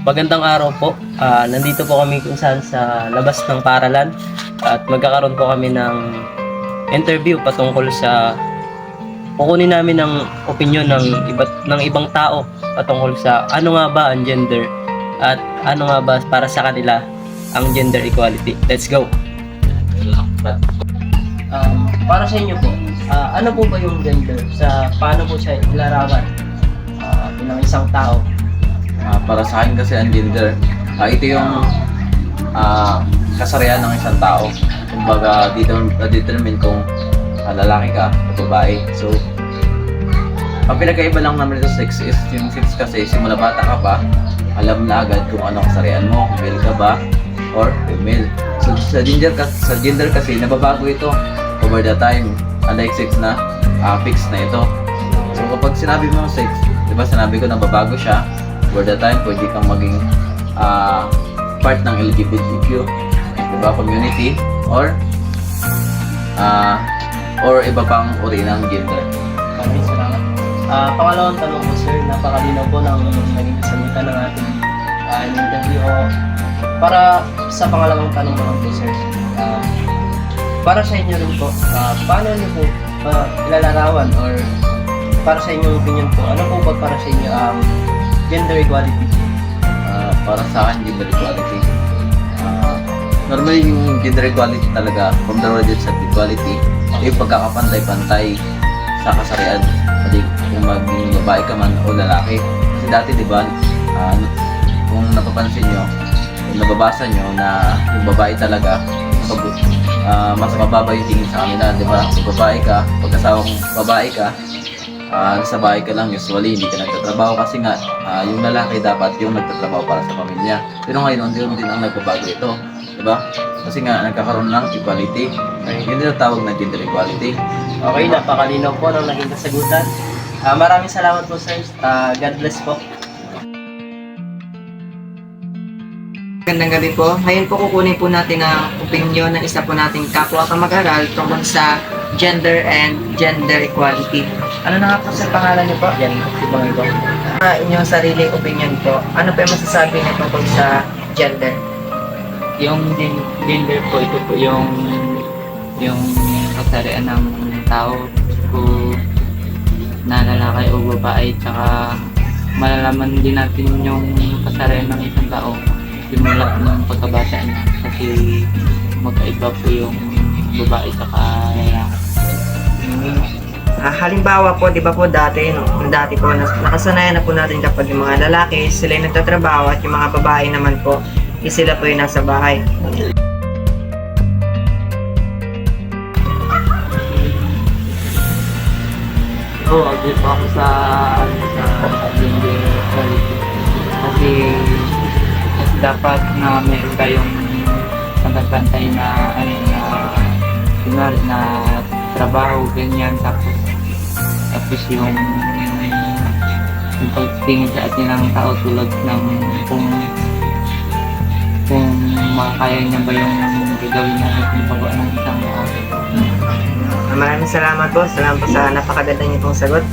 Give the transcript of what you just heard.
Magandang araw po. Nandito po kami kung saan sa labas ng paaralan at magkakaroon po kami ng interview patungkol sa kukunin namin ng opinion ng ibang tao patungkol sa ano nga ba ang gender at ano nga ba para sa kanila ang gender equality. Let's go! Para sa inyo po, ano po ba yung gender? Paano po siya ilarawan ng isang tao? Para sa akin kasi ang gender, ito yung kasarian ng isang tao. Kumbaga, dito na-determine kung lalaki ka o babae. So, ang pinagkaiba lang naman sa sex is yung sex kasi simula bata ka pa, alam na agad kung ano kasarian mo, male ka ba or female. So, sa gender kasi, nababago ito over the time. Unlike sex na, fixed na ito. So, kapag sinabi mo sex, di ba sinabi ko nababago siya, over the time, pwede kang maging part ng LGBTQ, diba, community, or iba pang uri ng gender. Maraming salamat. Pangalawang tanong po, sir, napakalinaw po ng naging kasagutan ng ating interview. Para sa pangalawang tanong naman po, sir, para sa inyo rin po, paano niyo po ilalarawan or para sa inyong opinion po, ano po ba para sa inyo ang gender equality? Para sa akin, gender equality, normally yung gender equality talaga, from the word itself, equality, yung pagkakapantay-pantay sa kasarian. Hindi kung maging babae ka man o lalaki. Kasi dati, di ba, kung napapansin nyo, kung nababasa nyo na yung babae talaga, mas mababa yung tingin sa kanila, di ba? Kung babae ka, pagkasawang babae ka, nasa bahay ka lang, usually hindi ka nagtatrabaho kasi nga yung lalaki dapat yung nagtatrabaho para sa pamilya. Pero ngayon, unti-unti ang nagbabago ito, diba? Kasi nga nagkakaroon ng equality. Yun din ang tawag na gender equality. Okay, napakalinaw po ng naging kasagutan. Maraming salamat po, sir. God bless po. Magandang gabi po. Ngayon po kukunin po natin ang opinion ng isa po nating kapwa kamag-aral tungkol sa gender and gender equality. Ano na nga po sa pangalan niyo po? Yan, si Bang Ibang. Inyong sariling opinion po. Ano po yung masasabi niyo tungkol sa gender? Yung gender po, ito po yung kasarian ng tao kung na lalaki o babae, tsaka malalaman din natin yung kasarian ng isang tao simula ng pagkabata niya kasi magkaiba po yung babae tsaka lalaki. Halimbawa po, di ba po dati po, nakasanayan na po natin kapag yung mga lalaki, sila yung nagtatrabaho at yung mga babae naman po, sila po yung nasa bahay. Oo, agree po ako sa gender equality kasi dapat na meron kayong pantay na kunwari na trabaho, ganyan, tapos yung pagtingin sa atin ng tao tulad ng kung makakaya niya ba yung gagawin na yung pagawa ng isang Maraming salamat po. Salamat po sa napakaganda niyo pong sagot.